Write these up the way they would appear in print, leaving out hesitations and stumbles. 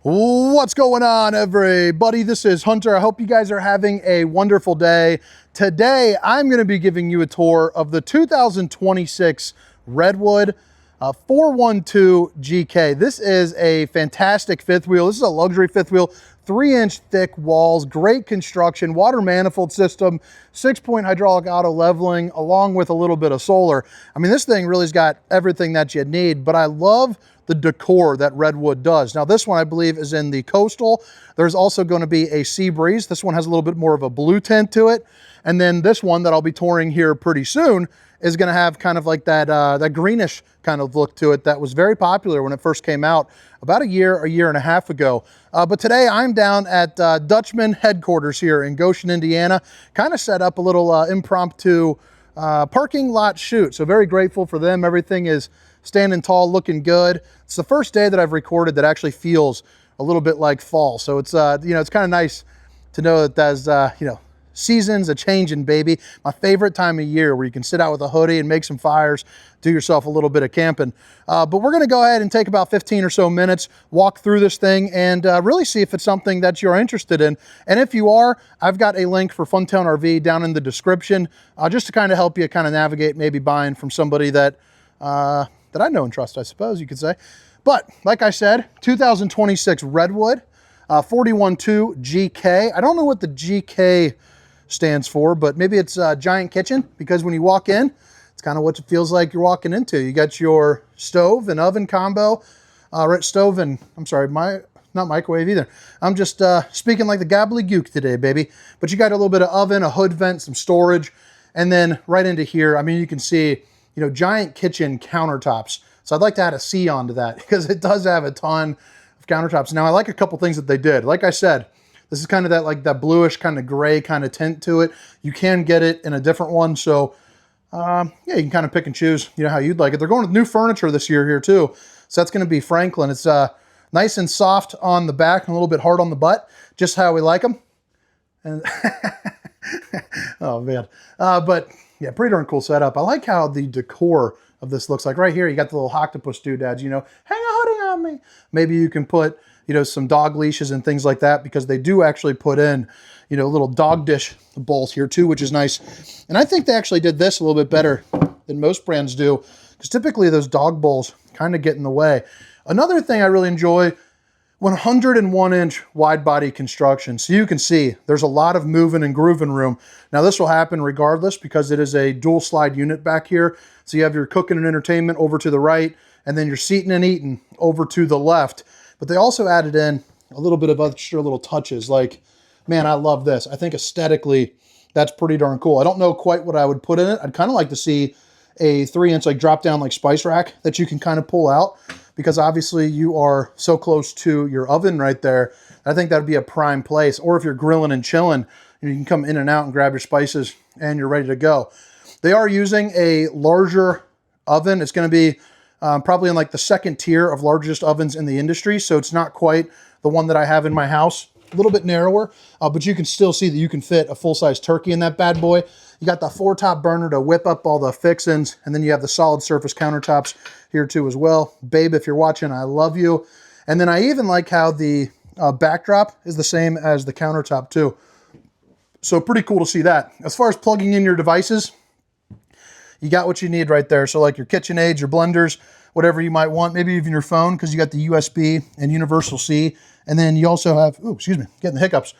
What's going on, everybody? This is Hunter. I hope you guys are having a wonderful day. Today, I'm going to be giving you a tour of the 2026 Redwood 412GK. This is a fantastic fifth wheel. This is a luxury fifth wheel, 3-inch thick walls, great construction, water manifold system, 6-point hydraulic auto leveling, along with a little bit of solar. I mean, this thing really's got everything that you need, but I love the decor that Redwood does. Now this one I believe is in the coastal. There's also going to be a sea breeze. This one has a little bit more of a blue tint to it. And then this one that I'll be touring here pretty soon is going to have kind of like that, that greenish kind of look to it that was very popular when it first came out about a year and a half ago. But today I'm down at Dutchman headquarters here in Goshen, Indiana. Kind of set up a little impromptu parking lot shoot. So very grateful for them. Everything is standing tall, looking good. It's the first day that I've recorded that actually feels a little bit like fall. So it's, it's kind of nice to know that there's, seasons a changing, baby. My favorite time of year where you can sit out with a hoodie and make some fires, do yourself a little bit of camping. But we're going to go ahead and take about 15 or so minutes, walk through this thing and really see if it's something that you're interested in. And if you are, I've got a link for Funtown RV down in the description, just to kind of help you kind of navigate maybe buying from somebody that I know and trust, I suppose you could say. But like I said, 2026 Redwood 412GK. I don't know what the GK stands for, but maybe it's giant kitchen, because when you walk in, it's kind of what it feels like you're walking into. You got your stove and oven combo, right? Stove and, I'm sorry, not microwave either. I'm just speaking like the gobbledygook today, baby. But you got a little bit of oven, a hood vent, some storage, and then right into here, I mean, you can see, giant kitchen countertops. So I'd like to add a C onto that because it does have a ton of countertops. Now I like a couple things that they did. Like I said, this is kind of that bluish kind of gray kind of tint to it. You can get it in a different one. So yeah, you can kind of pick and choose, how you'd like it. They're going with new furniture this year here too. So that's going to be Franklin. It's nice and soft on the back and a little bit hard on the butt, just how we like them. And oh man. But yeah, pretty darn cool setup. I like how the decor of this looks like. Right here, you got the little octopus doodads, hang a hoodie on me. Maybe you can put, some dog leashes and things like that, because they do actually put in, little dog dish bowls here too, which is nice. And I think they actually did this a little bit better than most brands do, because typically those dog bowls kind of get in the way. Another thing I really enjoy, 101-inch wide body construction. So you can see there's a lot of moving and grooving room. Now this will happen regardless, because it is a dual slide unit back here. So you have your cooking and entertainment over to the right, and then your seating and eating over to the left. But they also added in a little bit of extra little touches. Like, man, I love this. I think aesthetically, that's pretty darn cool. I don't know quite what I would put in it. I'd kind of like to see a 3-inch drop down spice rack that you can kind of pull out, because obviously you are so close to your oven right there. I think that'd be a prime place. Or if you're grilling and chilling, you can come in and out and grab your spices and you're ready to go. They are using a larger oven. It's going to be probably in the second tier of largest ovens in the industry. So it's not quite the one that I have in my house. A little bit narrower, but you can still see that you can fit a full-size turkey in that bad boy. You got the 4-top burner to whip up all the fixings, and then you have the solid surface countertops here too as well. Babe, if you're watching, I love you. And then I even like how the backdrop is the same as the countertop too. So pretty cool to see that. As far as plugging in your devices, you got what you need right there. So like your KitchenAid, your blenders, whatever you might want, maybe even your phone, because you got the USB and universal C. And then you also have, ooh, excuse me, getting the hiccups.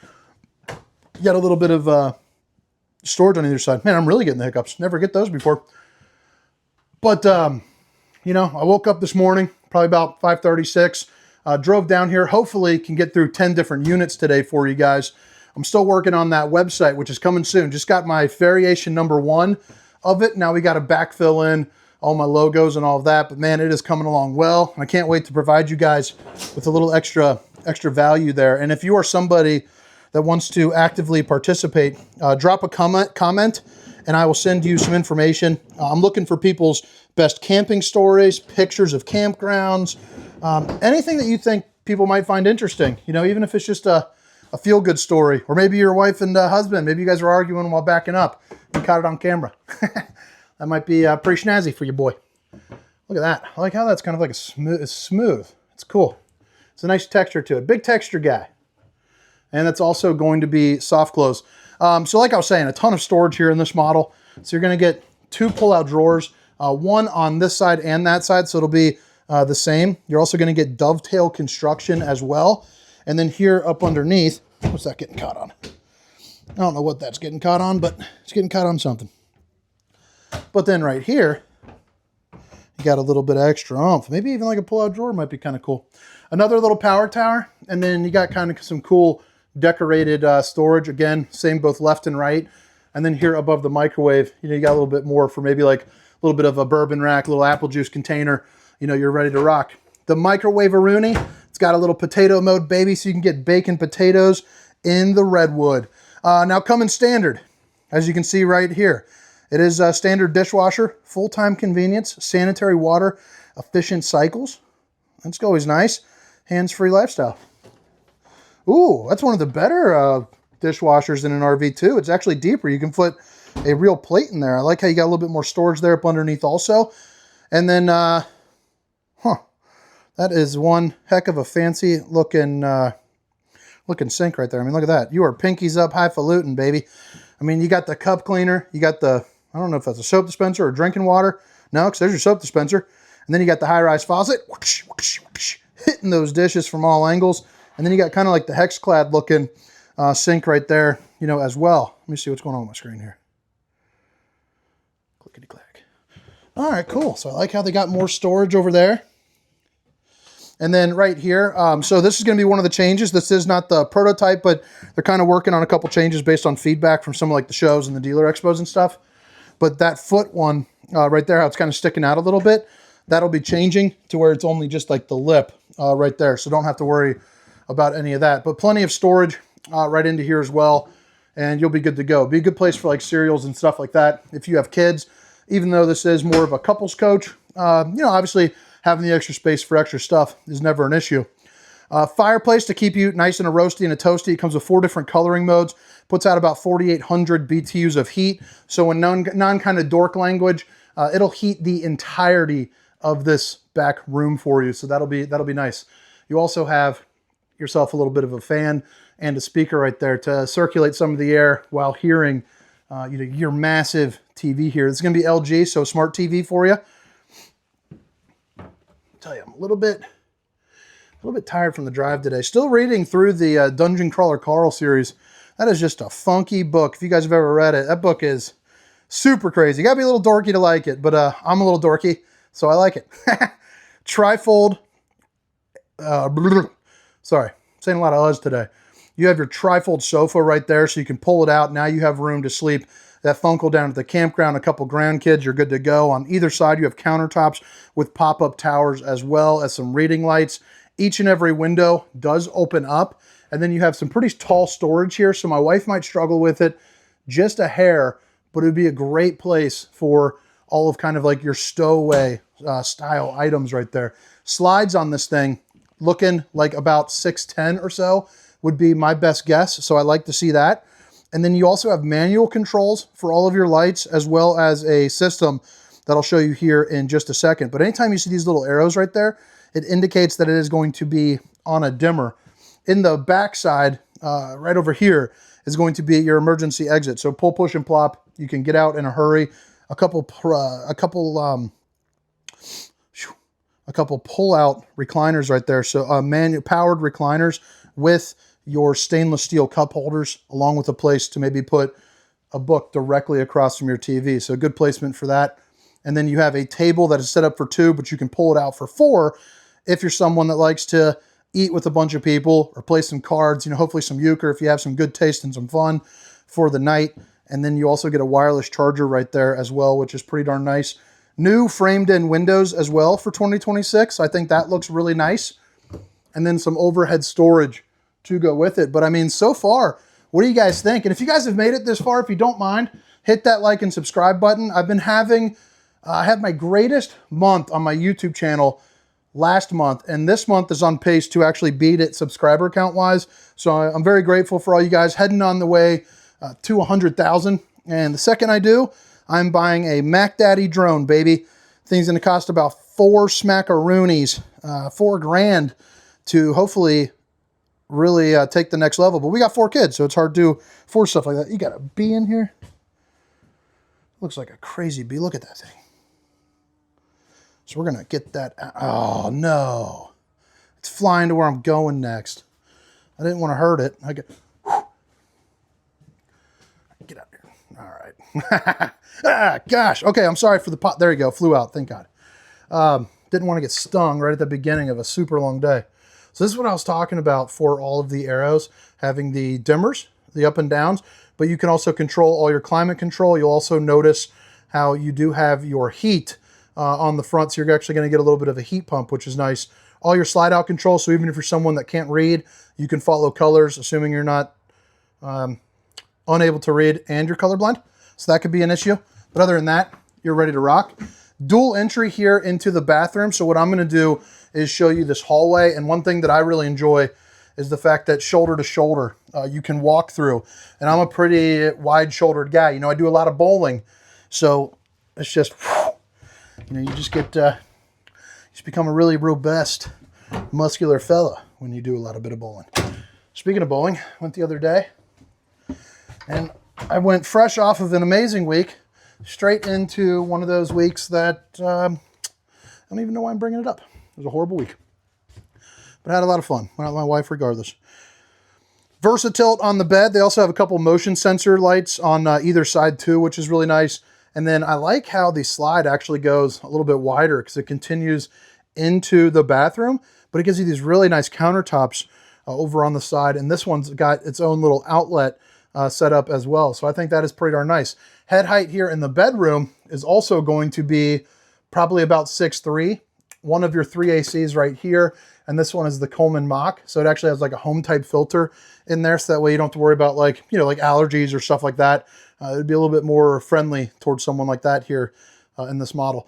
You got a little bit of storage on either side. Man, I'm really getting the hiccups. Never get those before. But, I woke up this morning, probably about 5:36, drove down here. Hopefully can get through 10 different units today for you guys. I'm still working on that website, which is coming soon. Just got my variation number 1 of it. Now we got to backfill in all my logos and all of that. But man, it is coming along well. I can't wait to provide you guys with a little extra value there. And if you are somebody that wants to actively participate, drop a comment and I will send you some information. I'm looking for people's best camping stories, pictures of campgrounds, anything that you think people might find interesting, even if it's just a feel-good story, or maybe your wife and husband, maybe you guys are arguing while backing up. You caught it on camera. That might be pretty snazzy for your boy. Look at that. I like how that's kind of like it's smooth. It's cool. It's a nice texture to it. Big texture guy. And that's also going to be soft close. So like I was saying, a ton of storage here in this model. So you're going to get 2 pull-out drawers, one on this side and that side, so it'll be the same. You're also going to get dovetail construction as well. And then here up underneath, what's that getting caught on? I don't know what that's getting caught on, but it's getting caught on something. But then right here, you got a little bit of extra oomph. Maybe even like a pull-out drawer might be kind of cool. Another little power tower, and then you got kind of some cool decorated storage. Again, same both left and right. And then here above the microwave, you know, you got a little bit more for maybe like a little bit of a bourbon rack, a little apple juice container. You know, you're ready to rock. The microwave-a-rooney, it's got a little potato mode, baby, so you can get bacon potatoes in the Redwood. Now coming standard, as you can see right here. It is a standard dishwasher, full-time convenience, sanitary water, efficient cycles. That's always nice. Hands-free lifestyle. Ooh, that's one of the better dishwashers in an RV too. It's actually deeper. You can put a real plate in there. I like how you got a little bit more storage there up underneath also. And then, that is one heck of a fancy looking sink right there. I mean, look at that. You are pinkies up, highfalutin, baby. I mean, you got the cup cleaner. You got the, I don't know if that's a soap dispenser or drinking water. No, because there's your soap dispenser. And then you got the high-rise faucet, whoosh, whoosh, whoosh, hitting those dishes from all angles. And then you got kind of like the hex-clad looking sink right there, you know, as well. Let me see what's going on with my screen here. Clickety-clack. All right, cool. So I like how they got more storage over there. And then right here, so this is going to be one of the changes. This is not the prototype, but they're kind of working on a couple changes based on feedback from some of like the shows and the dealer expos and stuff. But that foot one right there, how it's kind of sticking out a little bit, that'll be changing to where it's only just like the lip right there. So don't have to worry about any of that. But plenty of storage right into here as well, and you'll be good to go. Be a good place for like cereals and stuff like that if you have kids. Even though this is more of a couples coach, you know, obviously having the extra space for extra stuff is never an issue. Fireplace to keep you nice and a roasty and a toasty. It comes with 4 different coloring modes. Puts out about 4,800 BTUs of heat. So in non kind of dork language, it'll heat the entirety of this back room for you. So that'll be nice. You also have yourself a little bit of a fan and a speaker right there to circulate some of the air while hearing you know, your massive TV here. This is going to be LG, so smart TV for you. Tell you, I'm a little bit tired from the drive today. Still reading through the Dungeon Crawler Carl series. That is just a funky book. If you guys have ever read it, that book is super crazy. You gotta be a little dorky to like it, but I'm a little dorky, so I like it. Trifold. Sorry, saying a lot of uhs today. You have your trifold sofa right there, so you can pull it out. Now you have room to sleep. That funkle down at the campground, a couple grandkids, you're good to go. On either side, you have countertops with pop-up towers as well as some reading lights. Each and every window does open up. And then you have some pretty tall storage here, so my wife might struggle with it just a hair, but it would be a great place for all of kind of like your stowaway style items right there. Slides on this thing, looking like about 6'10" or so would be my best guess, so I like to see that. And then you also have manual controls for all of your lights, as well as a system that I'll show you here in just a second. But anytime you see these little arrows right there, it indicates that it is going to be on a dimmer. In the back side, right over here, is going to be your emergency exit. So pull, push, and plop. You can get out in a hurry. A couple pull-out recliners right there. So manual powered recliners with your stainless steel cup holders, along with a place to maybe put a book directly across from your TV. So good placement for that. And then you have a table that is set up for 2, but you can pull it out for 4 if you're someone that likes to eat with a bunch of people or play some cards, you know, hopefully some euchre if you have some good taste and some fun for the night. And then you also get a wireless charger right there as well, which is pretty darn nice. New framed in windows as well for 2026. I think that looks really nice. And then some overhead storage to go with it. But I mean, so far, what do you guys think? And if you guys have made it this far, if you don't mind, hit that like and subscribe button. I've been having, I had my greatest month on my YouTube channel last month, and this month is on pace to actually beat it subscriber count wise. So I'm very grateful for all you guys, heading on the way to 100,000. And the second I do, I'm buying a Mac Daddy drone, baby. Thing's gonna cost about 4 smackaroonies, $4 grand to hopefully really take the next level. But we got 4 kids, so it's hard to force stuff like that. You got a bee in here. Looks like a crazy bee. Look at that thing. So we're going to get that. Oh, no. It's flying to where I'm going next. I didn't want to hurt it. Get out here. All right. Ah, gosh. Okay, I'm sorry for the pot. There you go. Flew out. Thank God. Didn't want to get stung right at the beginning of a super long day. So this is what I was talking about for all of the arrows, having the dimmers, the up and downs, but you can also control all your climate control. You'll also notice how you do have your heat on the front, so you're actually going to get a little bit of a heat pump, which is nice. All your slide out control, so even if you're someone that can't read, you can follow colors, assuming you're not unable to read and you're colorblind. So that could be an issue. But other than that, you're ready to rock. Dual entry here into the bathroom. So what I'm going to do is show you this hallway. And one thing that I really enjoy is the fact that shoulder to shoulder, you can walk through. And I'm a pretty wide-shouldered guy. You know, I do a lot of bowling. So it's just, you know, you just get, you just become a really robust, muscular fella when you do a lot of bit of bowling. Speaking of bowling, went the other day. And I went fresh off of an amazing week, straight into one of those weeks that I don't even know why I'm bringing it up. It was a horrible week. But I had a lot of fun. Went out with my wife regardless. Versatilt on the bed. They also have a couple motion sensor lights on either side too, which is really nice. And then I like how the slide actually goes a little bit wider because it continues into the bathroom, but it gives you these really nice countertops over on the side. And this one's got its own little outlet set up as well. So I think that is pretty darn nice. Head height here in the bedroom is also going to be probably about 6'3". One of your 3 ACs right here. And this one is the Coleman Mach. So it actually has like a home type filter in there. So that way you don't have to worry about like, you know, like allergies or stuff like that. It'd be a little bit more friendly towards someone like that here in this model.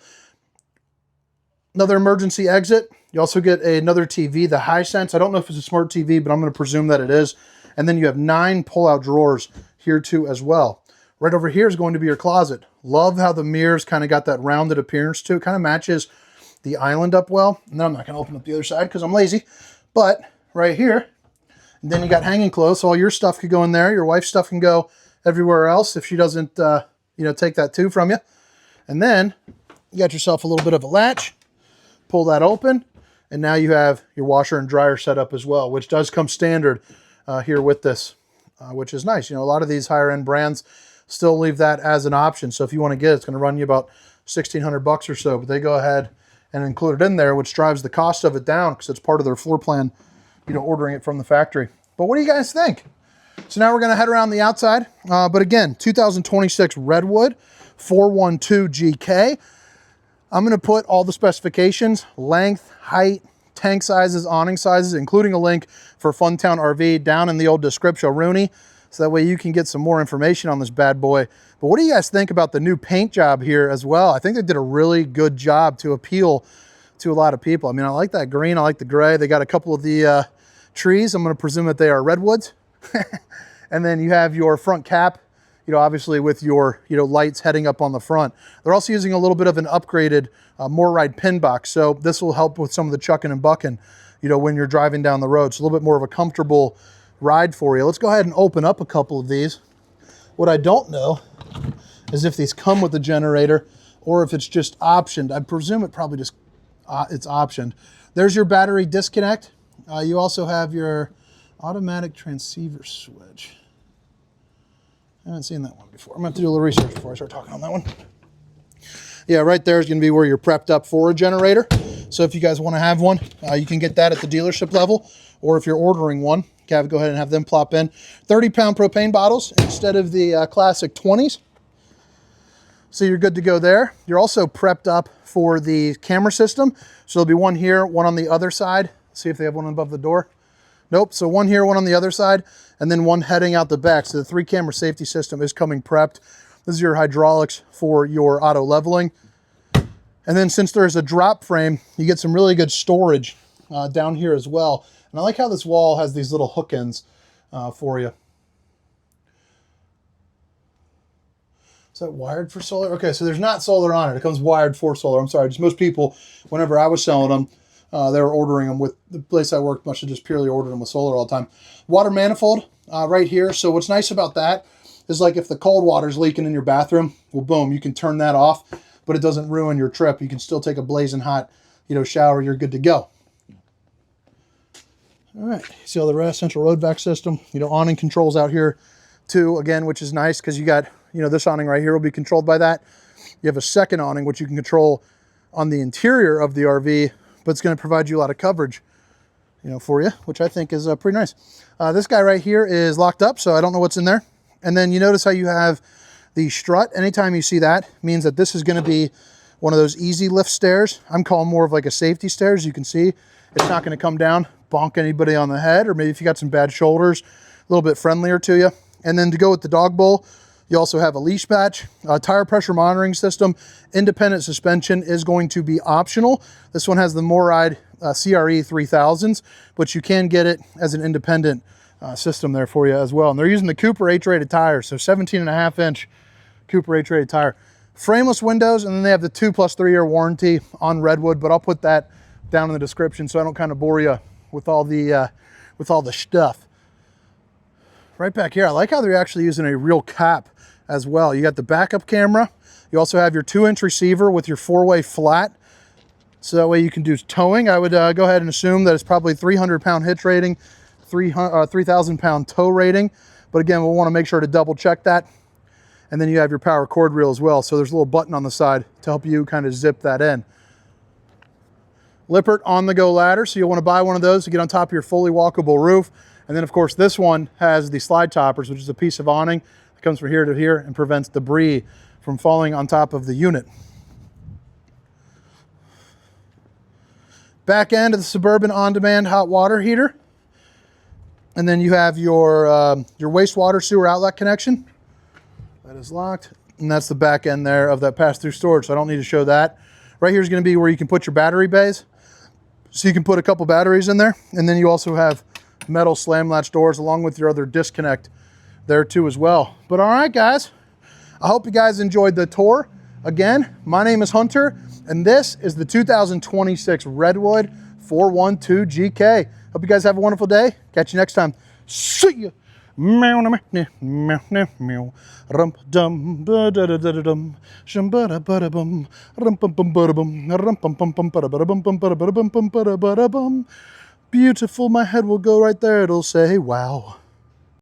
Another emergency exit. You also get another TV, the Hisense. I don't know if it's a smart TV, but I'm going to presume that it is. And then you have 9 pull-out drawers here too as well. Right over here is going to be your closet. Love how the mirrors kind of got that rounded appearance too. It kind of matches the island up well. And then I'm not going to open up the other side because I'm lazy. But right here, and then you got hanging clothes. So all your stuff could go in there. Your wife's stuff can go everywhere else if she doesn't, you know, take that too from you. And then you got yourself a little bit of a latch. Pull that open. And now you have your washer and dryer set up as well, which does come standard here with this, which is nice. You know, a lot of these higher end brands still leave that as an option. So if you want to get it, it's going to run you about $1,600 or so, but they go ahead and include it in there, which drives the cost of it down because it's part of their floor plan, you know, ordering it from the factory. But what do you guys think? So now we're going to head around the outside. But again, 2026 Redwood 412GK. I'm going to put all the specifications, length, height, tank sizes, awning sizes, including a link for Funtown RV down in the old description, Rooney. So that way you can get some more information on this bad boy. But what do you guys think about the new paint job here as well? I think they did a really good job to appeal to a lot of people. I mean, I like that green. I like the gray. They got a couple of the trees. I'm going to presume that they are redwoods. And then you have your front cap, you know, obviously with your, you know, lights heading up on the front. They're also using a little bit of an upgraded more ride pin box. So this will help with some of the chucking and bucking, you know, when you're driving down the road. It's a little bit more of a comfortable ride for you. Let's go ahead and open up a couple of these. What I don't know is if these come with the generator or if it's just optioned. I presume it probably just, it's optioned. There's your battery disconnect. You also have your automatic transceiver switch. I haven't seen that one before. I'm going to have to do a little research before I start talking on that one. Yeah, right there is going to be where you're prepped up for a generator. So if you guys want to have one, you can get that at the dealership level. Or if you're ordering one, go ahead and have them plop in. 30-pound propane bottles instead of the classic 20s. So you're good to go there. You're also prepped up for the camera system. So there'll be one here, one on the other side. See if they have one above the door. Nope, so one here, one on the other side, and then one heading out the back. So the 3-camera safety system is coming prepped. This is your hydraulics for your auto leveling. And then since there's a drop frame, you get some really good storage down here as well. And I like how this wall has these little hook ends for you. Is that wired for solar? Okay, so there's not solar on it. It comes wired for solar. I'm sorry, just most people, whenever I was selling them, They were ordering them with the place I worked. Must have just purely ordered them with solar all the time. Water manifold right here. So what's nice about that is, like, if the cold water is leaking in your bathroom, well, boom, you can turn that off, but it doesn't ruin your trip. You can still take a blazing hot, shower. You're good to go. All right, see all the rest, central road vac system, awning controls out here too, again, which is nice because you got, this awning right here will be controlled by that. You have a second awning, which you can control on the interior of the RV, but it's going to provide you a lot of coverage, for you, which I think is pretty nice. This guy right here is locked up, so I don't know what's in there. And then you notice how you have the strut. Anytime you see that, means that this is going to be one of those easy lift stairs. I'm calling more of like a safety stairs. You can see it's not going to come down, bonk anybody on the head, or maybe if you got some bad shoulders, a little bit friendlier to you. And then to go with the dog bowl, you also have a leash patch, a tire pressure monitoring system. Independent suspension is going to be optional. This one has the Moride CRE 3000s, but you can get it as an independent system there for you as well. And they're using the Cooper H-rated tires, so 17.5-inch Cooper H-rated tire. Frameless windows, and then they have the 2+3 year warranty on Redwood, but I'll put that down in the description so I don't kind of bore you with all the stuff. Right back here, I like how they're actually using a real cap as well. You got the backup camera. You also have your 2-inch receiver with your 4-way flat, so that way you can do towing. I would go ahead and assume that it's probably 300-pound hitch rating, 3,000-pound tow rating, but again, we'll want to make sure to double check that. And then you have your power cord reel as well, so there's a little button on the side to help you kind of zip that in. Lippert on-the-go ladder, so you'll want to buy one of those to get on top of your fully walkable roof. And then, of course, this one has the slide toppers, which is a piece of awning that comes from here to here and prevents debris from falling on top of the unit. Back end of the Suburban on-demand hot water heater. And then you have your wastewater sewer outlet connection. That is locked. And that's the back end there of that pass-through storage, so I don't need to show that. Right here is going to be where you can put your battery bays. So you can put a couple batteries in there. And then you also have metal slam latch doors along with your other disconnect there too as well. But all right, guys, I hope you guys enjoyed the tour. Again, my name is Hunter, and this is the 2026 Redwood 412GK. Hope you guys have a wonderful day. Catch you next time. See ya. Meow meow meow meow meow rum dum ba da da da dum shum ba da ba da bum rum bum bum ba da bum rum bum bum bum ba da ba da bum bum ba da ba da bum bum ba da ba da bum. Beautiful, my head will go right there. It'll say wow.